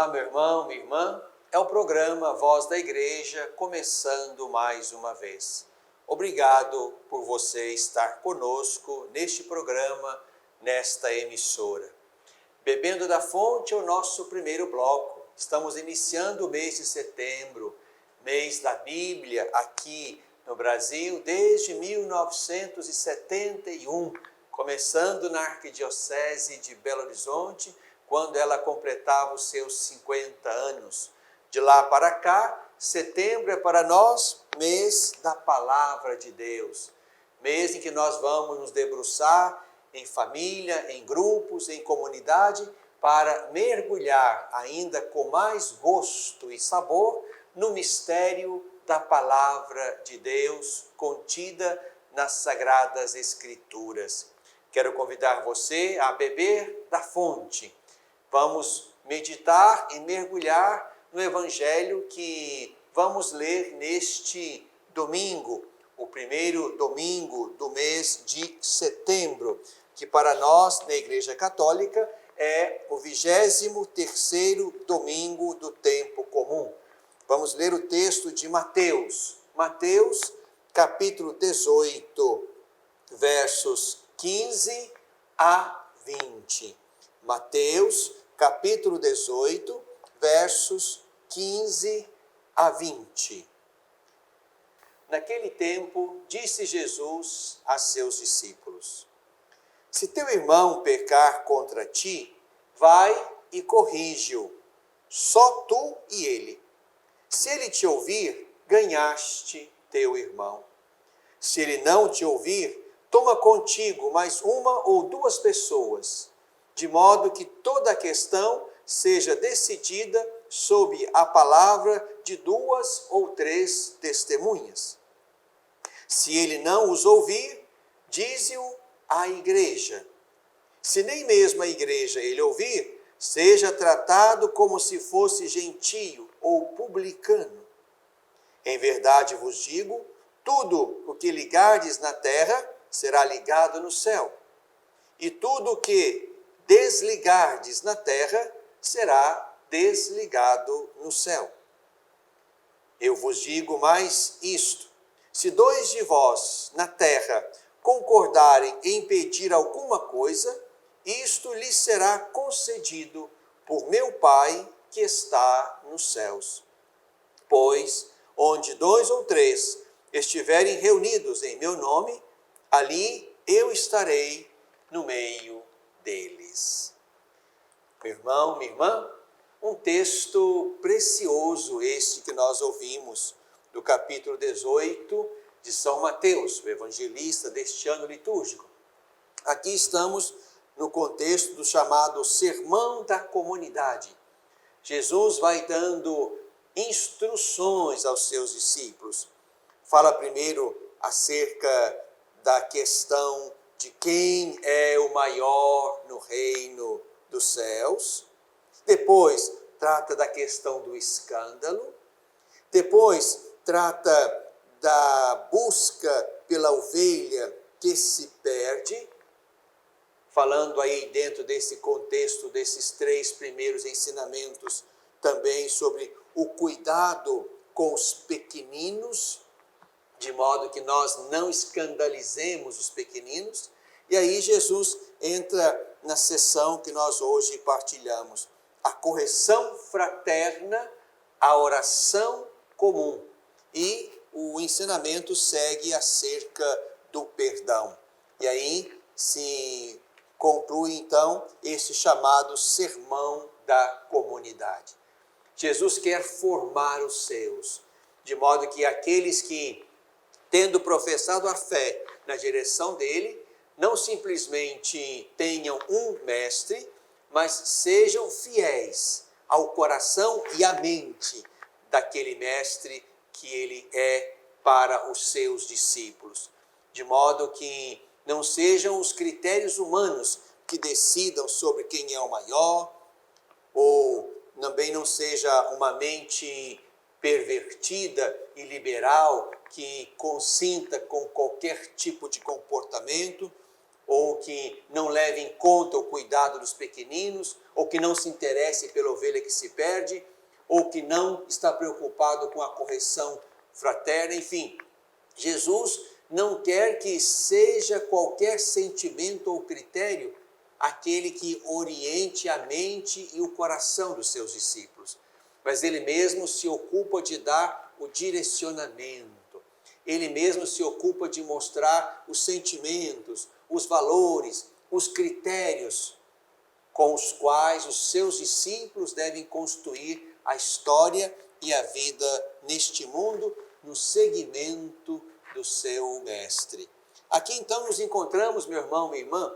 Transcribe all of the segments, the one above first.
meu irmão, minha irmã. É o programa Voz da Igreja, começando mais uma vez. Obrigado por você estar conosco neste programa, nesta emissora. Bebendo da Fonte é o nosso primeiro bloco. Estamos iniciando o mês de setembro, mês da Bíblia, aqui no Brasil, desde 1971, começando na Arquidiocese de Belo Horizonte, quando ela completava os seus 50 anos. De lá para cá, setembro é para nós mês da Palavra de Deus, mês em que nós vamos nos debruçar em família, em grupos, em comunidade, para mergulhar ainda com mais gosto e sabor no mistério da Palavra de Deus contida nas Sagradas Escrituras. Quero convidar você a beber da fonte. Vamos meditar e mergulhar no Evangelho que vamos ler neste domingo, o primeiro domingo do mês de setembro, que para nós, na Igreja Católica, é o 23º domingo do tempo comum. Vamos ler o texto de Mateus. Mateus, capítulo 18, versos 15 a 20. Mateus, capítulo 18, versos 15 a 20. Naquele tempo, disse Jesus a seus discípulos: se teu irmão pecar contra ti, vai e corrige-o, só tu e ele. Se ele te ouvir, ganhaste teu irmão. Se ele não te ouvir, toma contigo mais uma ou duas pessoas, de modo que toda a questão seja decidida sob a palavra de 2 ou 3 testemunhas. Se ele não os ouvir, dize-o à igreja. Se nem mesmo a igreja ele ouvir, seja tratado como se fosse gentio ou publicano. Em verdade vos digo, tudo o que ligardes na terra será ligado no céu, e tudo o que desligardes na terra será desligado no céu. Eu vos digo mais isto: se 2 de vós na terra concordarem em pedir alguma coisa, isto lhes será concedido por meu Pai que está nos céus. Pois, onde 2 ou 3 estiverem reunidos em meu nome, ali eu estarei no meio deles. Meu irmão, minha irmã, um texto precioso este que nós ouvimos, do capítulo 18 de São Mateus, o evangelista deste ano litúrgico. Aqui estamos no contexto do chamado Sermão da Comunidade. Jesus vai dando instruções aos seus discípulos. Fala primeiro acerca da questão de quem é o maior no reino dos céus. Depois trata da questão do escândalo. Depois trata da busca pela ovelha que se perde, falando aí dentro desse contexto, desses 3 primeiros ensinamentos, também sobre o cuidado com os pequeninos, de modo que nós não escandalizemos os pequeninos. E aí Jesus entra na sessão que nós hoje partilhamos, a correção fraterna, a oração comum. E o ensinamento segue acerca do perdão. E aí se conclui então esse chamado Sermão da Comunidade. Jesus quer formar os seus, de modo que aqueles que, tendo professado a fé na direção dele, não simplesmente tenham um mestre, mas sejam fiéis ao coração e à mente daquele mestre que ele é para os seus discípulos. De modo que não sejam os critérios humanos que decidam sobre quem é o maior, ou também não seja uma mente pervertida e liberal que consinta com qualquer tipo de comportamento, ou que não leve em conta o cuidado dos pequeninos, ou que não se interesse pela ovelha que se perde, ou que não está preocupado com a correção fraterna, enfim. Jesus não quer que seja qualquer sentimento ou critério aquele que oriente a mente e o coração dos seus discípulos, mas ele mesmo se ocupa de dar o direcionamento, ele mesmo se ocupa de mostrar os sentimentos, os valores, os critérios com os quais os seus discípulos devem construir a história e a vida neste mundo, no seguimento do seu mestre. Aqui então nos encontramos, meu irmão, minha irmã,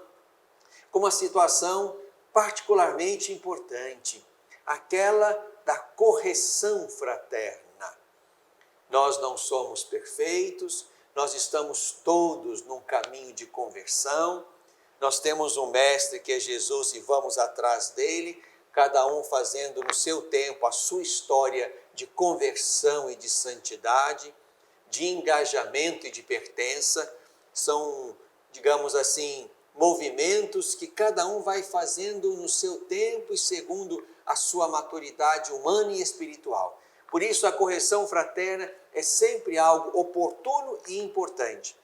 com uma situação particularmente importante, aquela da correção fraterna. Nós não somos perfeitos, nós estamos todos num caminho de conversão, nós temos um mestre que é Jesus e vamos atrás dele, cada um fazendo no seu tempo a sua história de conversão e de santidade, de engajamento e de pertença. São, digamos assim, movimentos que cada um vai fazendo no seu tempo e segundo a sua maturidade humana e espiritual. Por isso, a correção fraterna é sempre algo oportuno e importante,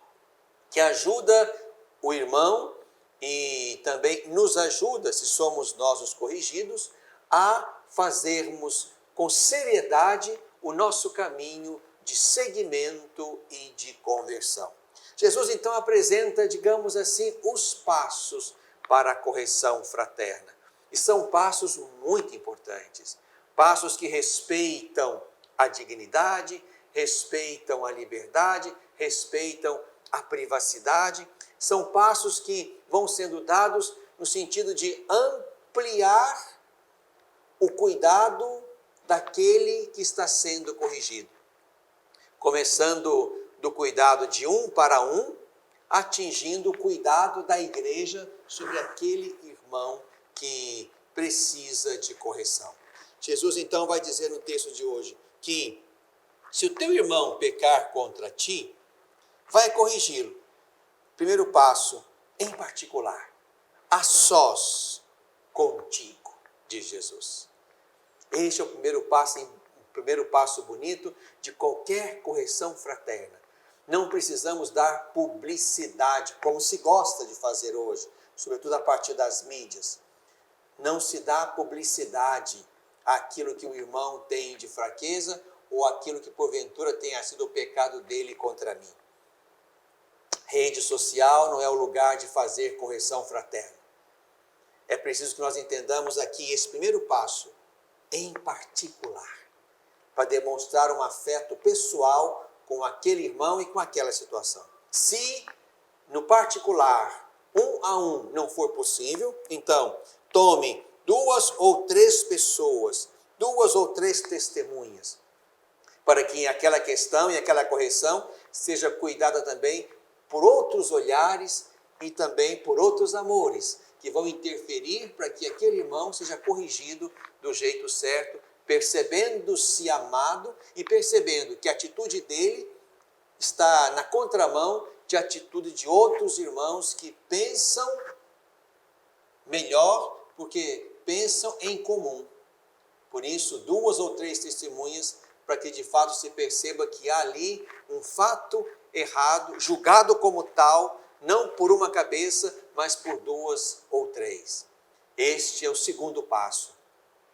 que ajuda o irmão e também nos ajuda, se somos nós os corrigidos, a fazermos com seriedade o nosso caminho de seguimento e de conversão. Jesus então apresenta, digamos assim, os passos para a correção fraterna. E são passos muito importantes, passos que respeitam a dignidade, respeitam a liberdade, respeitam a privacidade. São passos que vão sendo dados no sentido de ampliar o cuidado daquele que está sendo corrigido. Começando do cuidado de um para um, atingindo o cuidado da igreja sobre aquele irmão que precisa de correção. Jesus então vai dizer no texto de hoje que se o teu irmão pecar contra ti, vai corrigi-lo. Primeiro passo, em particular, a sós contigo, diz Jesus. Este é o primeiro passo bonito de qualquer correção fraterna. Não precisamos dar publicidade, como se gosta de fazer hoje, sobretudo a partir das mídias. Não se dá publicidade àquilo que o irmão tem de fraqueza ou aquilo que porventura tenha sido o pecado dele contra mim. Rede social não é o lugar de fazer correção fraterna. É preciso que nós entendamos aqui esse primeiro passo, em particular, para demonstrar um afeto pessoal com aquele irmão e com aquela situação. Se, no particular, um a um não for possível, então, tome 2 ou 3 pessoas, 2 ou 3 testemunhas, para que aquela questão e aquela correção seja cuidada também por outros olhares e também por outros amores, que vão interferir para que aquele irmão seja corrigido do jeito certo, percebendo-se amado e percebendo que a atitude dele está na contramão de atitude de outros irmãos que pensam melhor porque pensam em comum. Por isso, 2 ou 3 testemunhas para que de fato se perceba que há ali um fato errado, julgado como tal, não por uma cabeça, mas por 2 ou 3. Este é o segundo passo.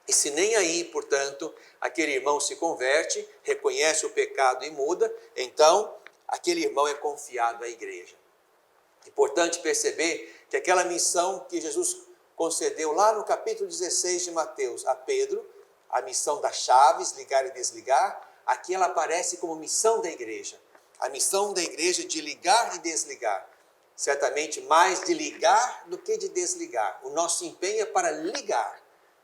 E se nem aí, portanto, aquele irmão se converte, reconhece o pecado e muda, então aquele irmão é confiado à igreja. É importante perceber que aquela missão que Jesus concedeu lá no capítulo 16 de Mateus a Pedro, a missão das chaves, ligar e desligar, aqui ela aparece como missão da igreja. A missão da igreja de ligar e desligar. Certamente mais de ligar do que de desligar. O nosso empenho é para ligar.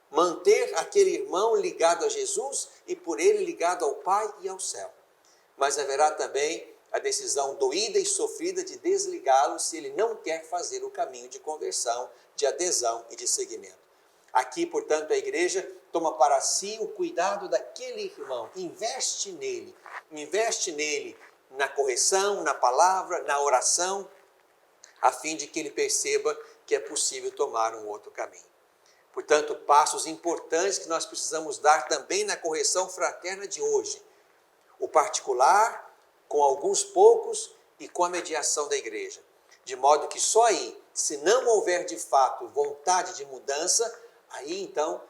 Manter aquele irmão ligado a Jesus e por ele ligado ao Pai e ao céu. Mas haverá também a decisão doída e sofrida de desligá-lo se ele não quer fazer o caminho de conversão, de adesão e de seguimento. Aqui, portanto, a igreja toma para si o cuidado daquele irmão, investe nele na correção, na palavra, na oração, a fim de que ele perceba que é possível tomar um outro caminho. Portanto, passos importantes que nós precisamos dar também na correção fraterna de hoje. O particular, com alguns poucos e com a mediação da igreja. De modo que só aí, se não houver de fato vontade de mudança, aí então,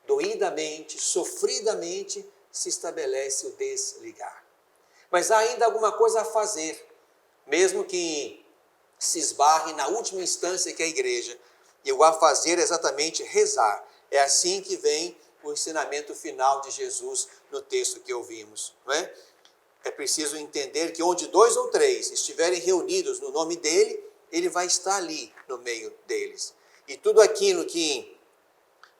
doidamente, sofridamente, se estabelece o desligar. Mas há ainda alguma coisa a fazer, mesmo que se esbarre na última instância que é a igreja. E o a fazer é exatamente rezar. É assim que vem o ensinamento final de Jesus no texto que ouvimos, não é? É preciso entender que onde 2 ou 3 estiverem reunidos no nome dele, ele vai estar ali no meio deles. E tudo aquilo que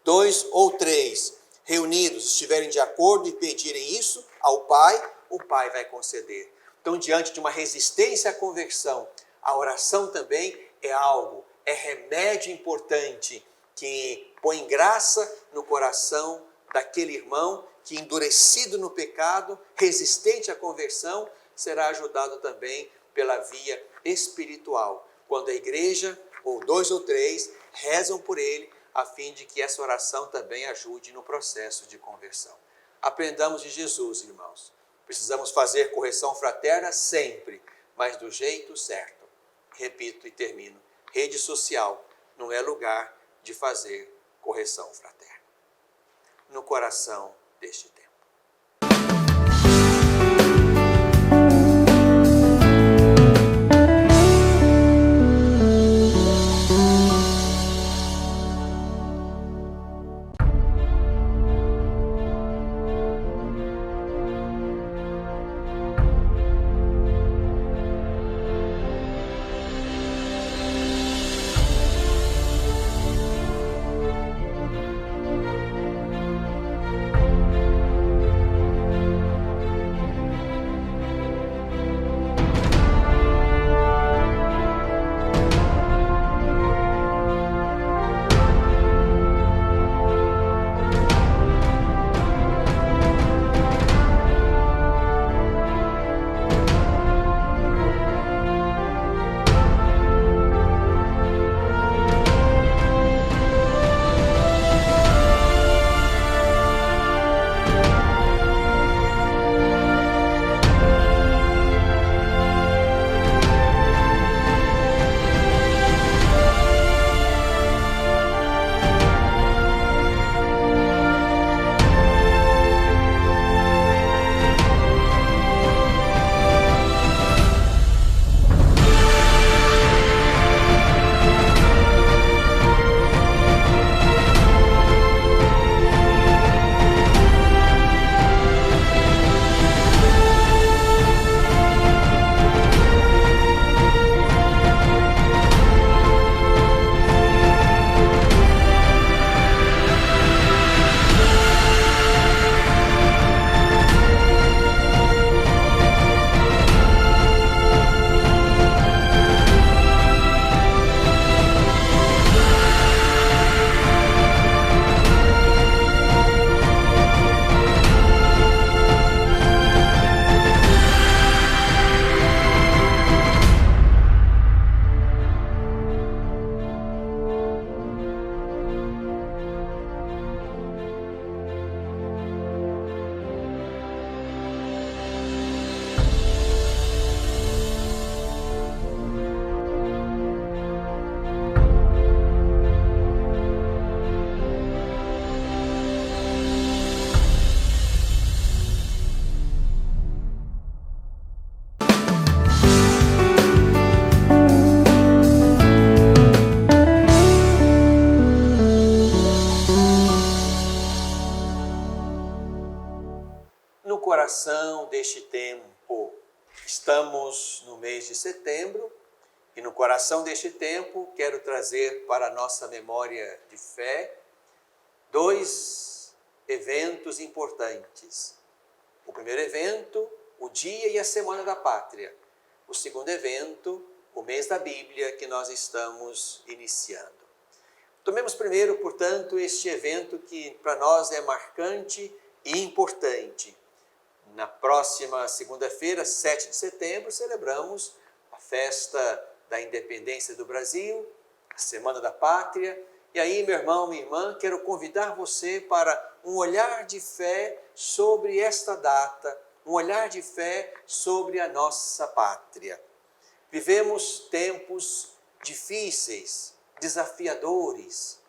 2 ou 3 reunidos estiverem de acordo e pedirem isso ao Pai, o Pai vai conceder. Então, diante de uma resistência à conversão, a oração também é algo, é remédio importante que põe graça no coração daquele irmão que, endurecido no pecado, resistente à conversão, será ajudado também pela via espiritual, quando a igreja, ou 2 ou 3, rezam por ele, a fim de que essa oração também ajude no processo de conversão. Aprendamos de Jesus, irmãos. Precisamos fazer correção fraterna sempre, mas do jeito certo. Repito e termino. Rede social não é lugar de fazer correção fraterna. No coração deste tempo. Coração deste tempo. Estamos no mês de setembro e no coração deste tempo quero trazer para a nossa memória de fé 2 eventos importantes. O primeiro evento, o Dia e a Semana da Pátria. O segundo evento, o mês da Bíblia que nós estamos iniciando. Tomemos primeiro, portanto, este evento que para nós é marcante e importante. Na próxima segunda-feira, 7 de setembro, celebramos a festa da independência do Brasil, a Semana da Pátria. E aí, meu irmão, minha irmã, quero convidar você para um olhar de fé sobre esta data, um olhar de fé sobre a nossa pátria. Vivemos tempos difíceis, desafiadores,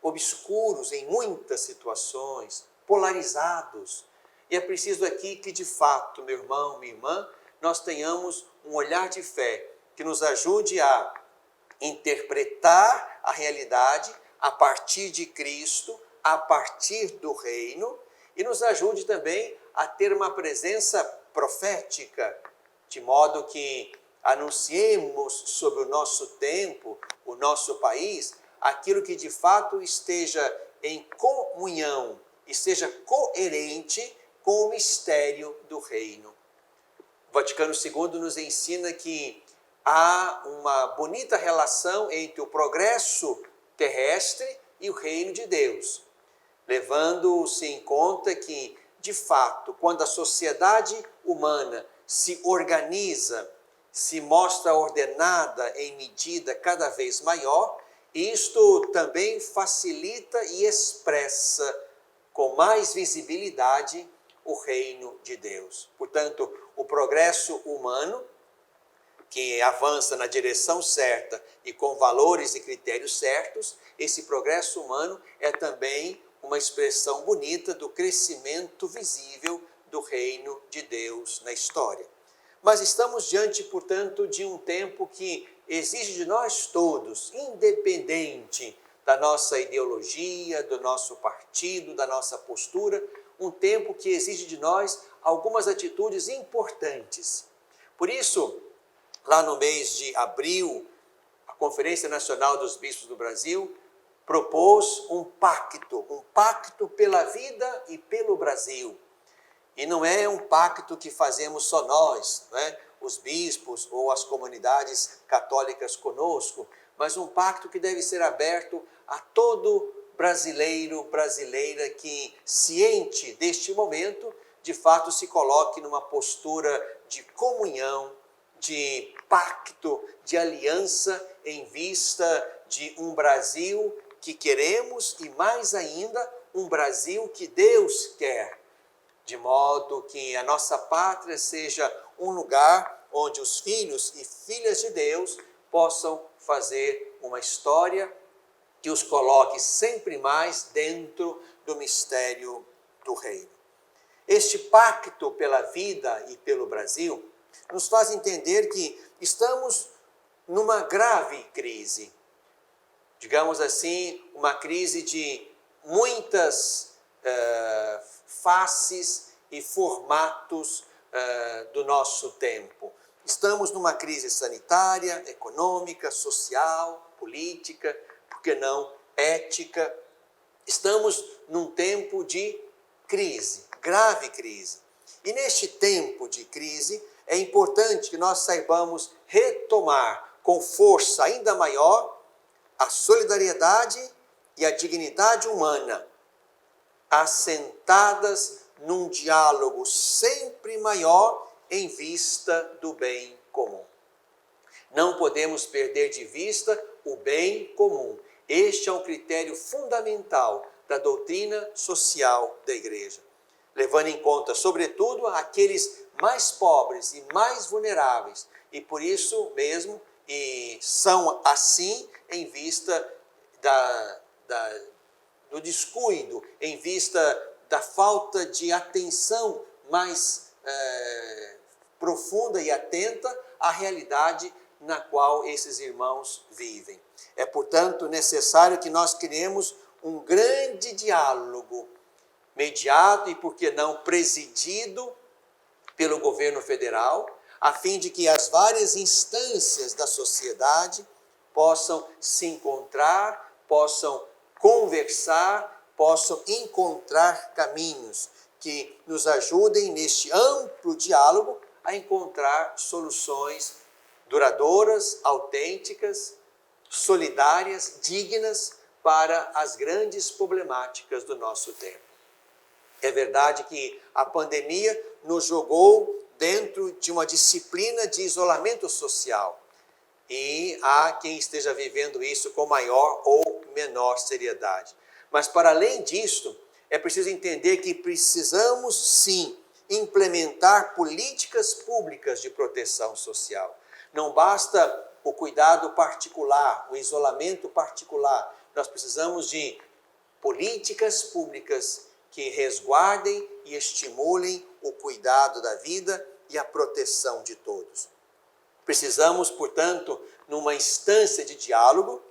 obscuros em muitas situações, polarizados. E é preciso aqui que, de fato, meu irmão, minha irmã, nós tenhamos um olhar de fé que nos ajude a interpretar a realidade a partir de Cristo, a partir do reino, e nos ajude também a ter uma presença profética, de modo que anunciemos sobre o nosso tempo, o nosso país, aquilo que de fato esteja em comunhão e seja coerente com o mistério do reino. O Vaticano II nos ensina que há uma bonita relação entre o progresso terrestre e o reino de Deus, levando-se em conta que, de fato, quando a sociedade humana se organiza, se mostra ordenada em medida cada vez maior, isto também facilita e expressa com mais visibilidade o reino de Deus. Portanto, o progresso humano, que avança na direção certa e com valores e critérios certos, esse progresso humano é também uma expressão bonita do crescimento visível do reino de Deus na história. Mas estamos diante, portanto, de um tempo que exige de nós todos, independente da nossa ideologia, do nosso partido, da nossa postura, um tempo que exige de nós algumas atitudes importantes. Por isso, lá no mês de abril, a Conferência Nacional dos Bispos do Brasil propôs um pacto pela vida e pelo Brasil. E não é um pacto que fazemos só nós, né? Os bispos ou as comunidades católicas conosco, mas um pacto que deve ser aberto a todo brasileiro, brasileira que, ciente deste momento, de fato se coloque numa postura de comunhão, de pacto, de aliança em vista de um Brasil que queremos e, mais ainda, um Brasil que Deus quer, de modo que a nossa pátria seja um lugar onde os filhos e filhas de Deus possam fazer uma história que os coloque sempre mais dentro do mistério do reino. Este pacto pela vida e pelo Brasil nos faz entender que estamos numa grave crise. Digamos assim, uma crise de muitas faces e formatos do nosso tempo. Estamos numa crise sanitária, econômica, social, política, por que não ética. Estamos num tempo de crise, grave crise. E neste tempo de crise, é importante que nós saibamos retomar com força ainda maior a solidariedade e a dignidade humana, assentadas num diálogo sempre maior em vista do bem comum. Não podemos perder de vista o bem comum. Este é um critério fundamental da doutrina social da Igreja, levando em conta, sobretudo, aqueles mais pobres e mais vulneráveis, e por isso mesmo são assim em vista do descuido, em vista da falta de atenção mais profunda e atenta à realidade na qual esses irmãos vivem. É, portanto, necessário que nós criemos um grande diálogo, mediado e, por que não, presidido pelo governo federal, a fim de que as várias instâncias da sociedade possam se encontrar, possam conversar, possam encontrar caminhos que nos ajudem neste amplo diálogo a encontrar soluções duradouras, autênticas, solidárias, dignas para as grandes problemáticas do nosso tempo. É verdade que a pandemia nos jogou dentro de uma disciplina de isolamento social. e há quem esteja vivendo isso com maior ou menor seriedade. Mas, para além disso, é preciso entender que precisamos, sim, implementar políticas públicas de proteção social. Não basta o cuidado particular, o isolamento particular. Nós precisamos de políticas públicas que resguardem e estimulem o cuidado da vida e a proteção de todos. Precisamos, portanto, numa instância de diálogo,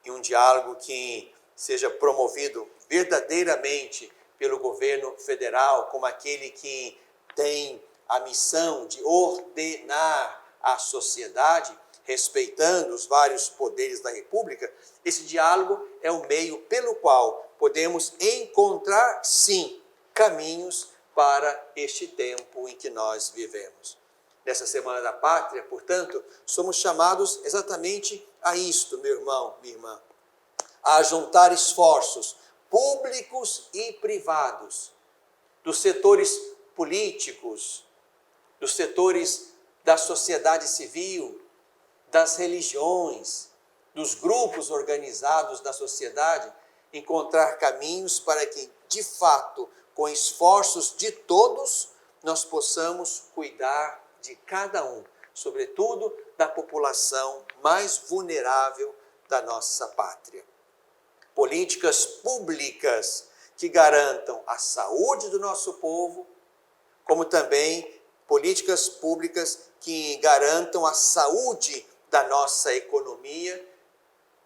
e um diálogo que seja promovido verdadeiramente pelo governo federal, como aquele que tem a missão de ordenar a sociedade, respeitando os vários poderes da República. Esse diálogo é o meio pelo qual podemos encontrar, sim, caminhos para este tempo em que nós vivemos. Nessa Semana da Pátria, portanto, somos chamados exatamente a isto, meu irmão, minha irmã, a juntar esforços públicos e privados, dos setores políticos, dos setores da sociedade civil, das religiões, dos grupos organizados da sociedade, encontrar caminhos para que, de fato, com esforços de todos, nós possamos cuidar de cada um, sobretudo da população mais vulnerável da nossa pátria. Políticas públicas que garantam a saúde do nosso povo, como também políticas públicas que garantam a saúde da nossa economia,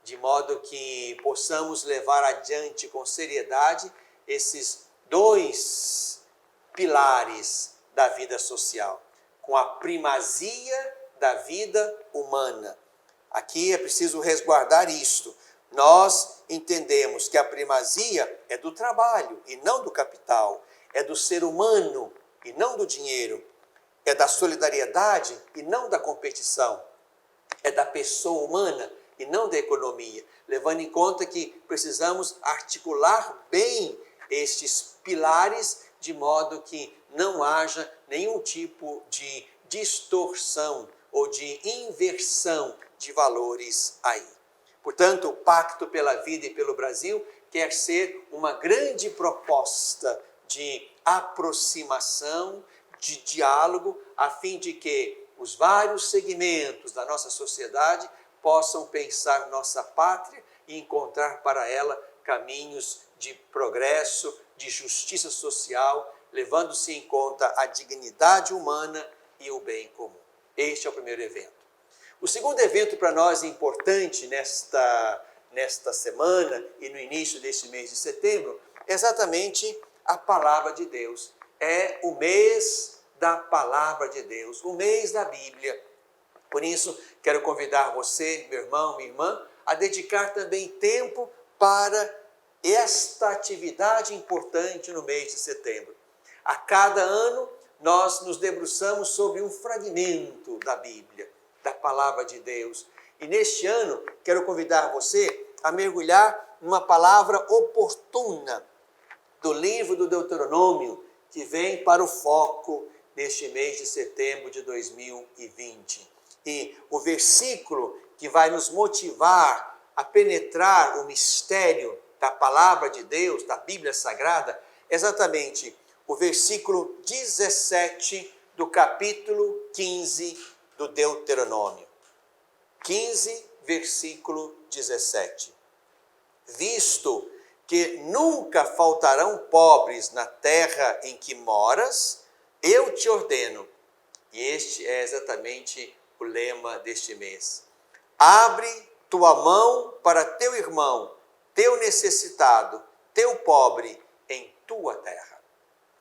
de modo que possamos levar adiante com seriedade esses dois pilares da vida social, com a primazia da vida humana. Aqui é preciso resguardar isto. Nós entendemos que a primazia é do trabalho e não do capital, é do ser humano e não do dinheiro, é da solidariedade e não da competição, é da pessoa humana e não da economia, levando em conta que precisamos articular bem estes pilares de modo que não haja nenhum tipo de distorção ou de inversão de valores aí. Portanto, o Pacto pela Vida e pelo Brasil quer ser uma grande proposta de aproximação, de diálogo, a fim de que os vários segmentos da nossa sociedade possam pensar nossa pátria e encontrar para ela caminhos de progresso, de justiça social, levando-se em conta a dignidade humana e o bem comum. Este é o primeiro evento. O segundo evento para nós importante nesta semana e no início deste mês de setembro é exatamente a Palavra de Deus. É o mês da Palavra de Deus, o mês da Bíblia. Por isso, quero convidar você, meu irmão, minha irmã, a dedicar também tempo para esta atividade importante no mês de setembro. A cada ano, nós nos debruçamos sobre um fragmento da Bíblia, da Palavra de Deus. E neste ano, quero convidar você a mergulhar numa palavra oportuna do livro do Deuteronômio, que vem para o foco neste mês de setembro de 2020. E o versículo que vai nos motivar a penetrar o mistério da Palavra de Deus, da Bíblia Sagrada, é exatamente o versículo 17 do capítulo 15 do Deuteronômio. 15, versículo 17. Visto que nunca faltarão pobres na terra em que moras, eu te ordeno. E este é exatamente o lema deste mês. Abre tua mão para teu irmão, teu necessitado, teu pobre em tua terra.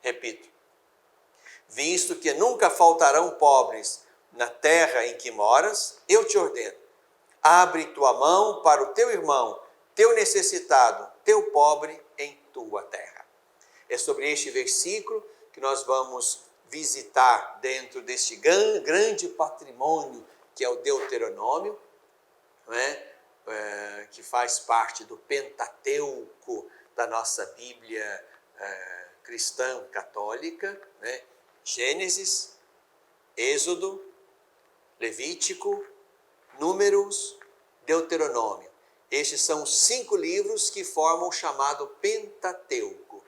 Repito. Visto que nunca faltarão pobres na terra em que moras, eu te ordeno. Abre tua mão para o teu irmão, teu necessitado, teu pobre em tua terra. É sobre este versículo que nós vamos visitar dentro deste grande patrimônio que é o Deuteronômio, não é? Que faz parte do Pentateuco da nossa Bíblia cristã católica, né? Gênesis, Êxodo, Levítico, Números, Deuteronômio. Estes são os 5 livros que formam o chamado Pentateuco.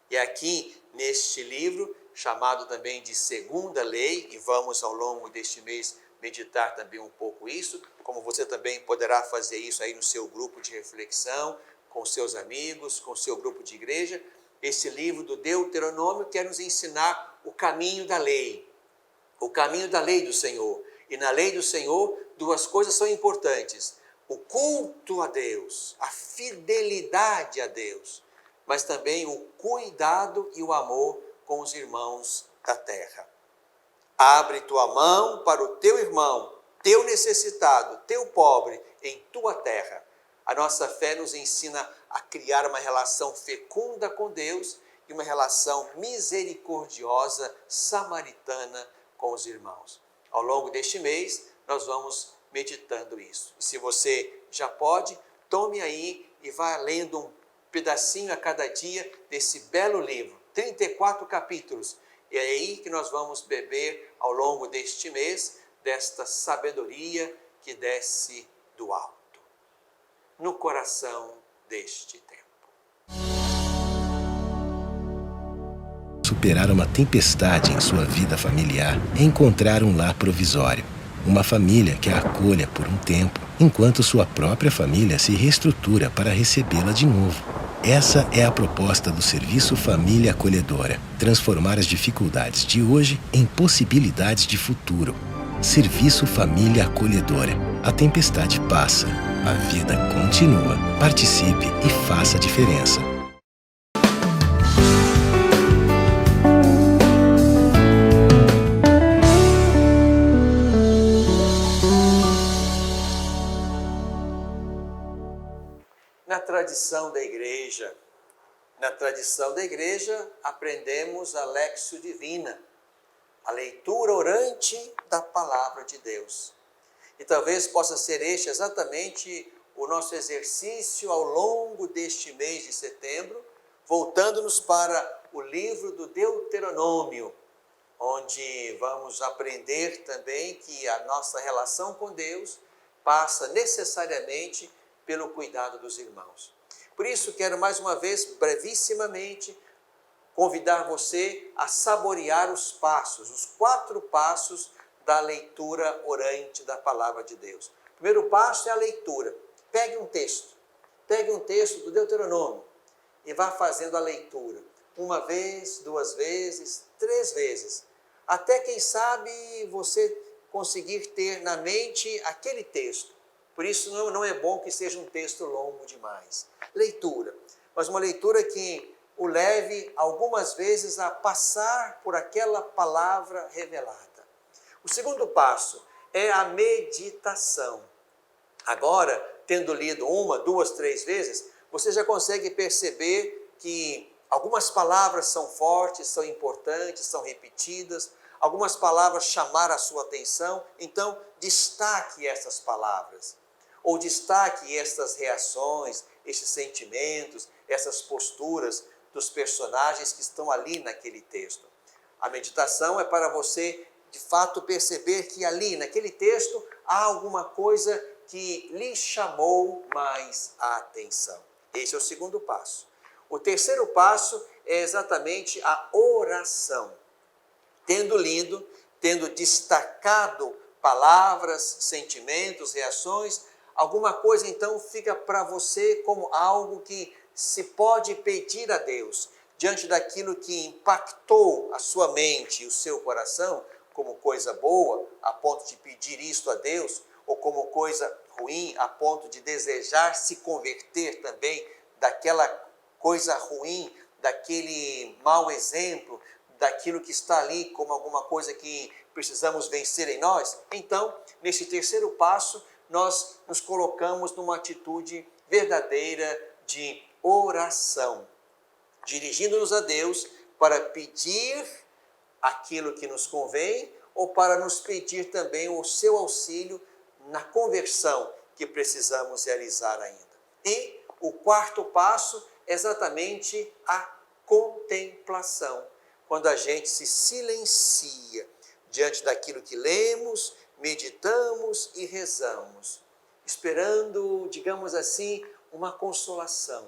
E aqui, neste livro, chamado também de Segunda Lei, e vamos ao longo deste mês meditar também um pouco isso, como você também poderá fazer isso aí no seu grupo de reflexão, com seus amigos, com seu grupo de igreja. Esse livro do Deuteronômio quer nos ensinar o caminho da lei do Senhor. E na lei do Senhor, 2 coisas são importantes: o culto a Deus, a fidelidade a Deus, mas também o cuidado e o amor com os irmãos da terra. Abre tua mão para o teu irmão, teu necessitado, teu pobre, em tua terra. A nossa fé nos ensina a criar uma relação fecunda com Deus e uma relação misericordiosa, samaritana com os irmãos. Ao longo deste mês, nós vamos meditando isso. E se você já pode, tome aí e vá lendo um pedacinho a cada dia desse belo livro, 34 capítulos. E é aí que nós vamos beber ao longo deste mês desta sabedoria que desce do alto, no coração deste tempo. Superar uma tempestade em sua vida familiar é encontrar um lar provisório. Uma família que a acolha por um tempo, enquanto sua própria família se reestrutura para recebê-la de novo. Essa é a proposta do Serviço Família Acolhedora: transformar as dificuldades de hoje em possibilidades de futuro. Serviço Família Acolhedora. A tempestade passa, a vida continua. Participe e faça a diferença. Na tradição da igreja, aprendemos a Lectio Divina, a leitura orante da palavra de Deus. E talvez possa ser este exatamente o nosso exercício ao longo deste mês de setembro, voltando-nos para o livro do Deuteronômio, onde vamos aprender também que a nossa relação com Deus passa necessariamente pelo cuidado dos irmãos. Por isso, quero mais uma vez, brevissimamente, convidar você a saborear os 4 passos da leitura orante da palavra de Deus. O primeiro passo é a leitura. Pegue um texto do Deuteronômio e vá fazendo a leitura. 1 vez, 2 vezes, 3 vezes. Até, quem sabe, você conseguir ter na mente aquele texto. Por isso não é bom que seja um texto longo demais. Leitura, mas uma leitura que o leve algumas vezes a passar por aquela palavra revelada. O segundo passo é a meditação. Agora, tendo lido 1, 2, 3 vezes, você já consegue perceber que algumas palavras são fortes, são importantes, são repetidas, algumas palavras chamaram a sua atenção, então destaque essas palavras. Ou destaque estas reações, estes sentimentos, essas posturas dos personagens que estão ali naquele texto. A meditação é para você, de fato, perceber que ali, naquele texto, há alguma coisa que lhe chamou mais a atenção. Esse é o segundo passo. O terceiro passo é exatamente a oração. Tendo lido, tendo destacado palavras, sentimentos, reações, alguma coisa então fica para você como algo que se pode pedir a Deus, diante daquilo que impactou a sua mente e o seu coração, como coisa boa, a ponto de pedir isto a Deus, ou como coisa ruim, a ponto de desejar se converter também daquela coisa ruim, daquele mau exemplo, daquilo que está ali como alguma coisa que precisamos vencer em nós. Então, nesse terceiro passo, nós nos colocamos numa atitude verdadeira de oração, dirigindo-nos a Deus para pedir aquilo que nos convém ou para nos pedir também o seu auxílio na conversão que precisamos realizar ainda. E o quarto passo é exatamente a contemplação, quando a gente se silencia diante daquilo que lemos, meditamos e rezamos, esperando, digamos assim, uma consolação,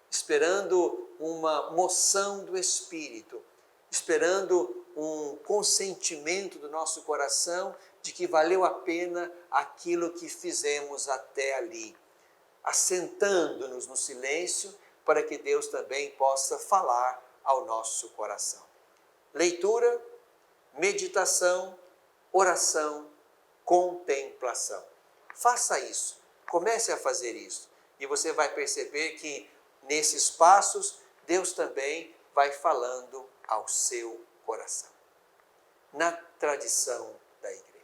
esperando uma moção do Espírito, esperando um consentimento do nosso coração de que valeu a pena aquilo que fizemos até ali, assentando-nos no silêncio para que Deus também possa falar ao nosso coração. Leitura, meditação, oração, contemplação. Faça isso, comece a fazer isso e você vai perceber que nesses passos Deus também vai falando ao seu coração. Na tradição da Igreja.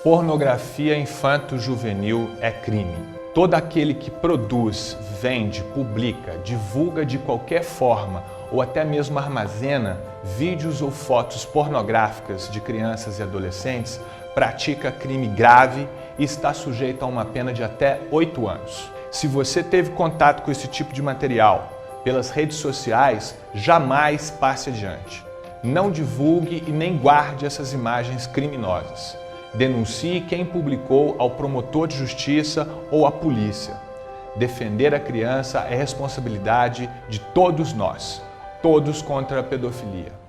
Pornografia infanto-juvenil é crime. Todo aquele que produz, vende, publica, divulga de qualquer forma ou até mesmo armazena vídeos ou fotos pornográficas de crianças e adolescentes pratica crime grave e está sujeito a uma pena de até 8 anos. Se você teve contato com esse tipo de material pelas redes sociais, jamais passe adiante. Não divulgue e nem guarde essas imagens criminosas. Denuncie quem publicou ao promotor de justiça ou à polícia. Defender a criança é responsabilidade de todos nós, todos contra a pedofilia.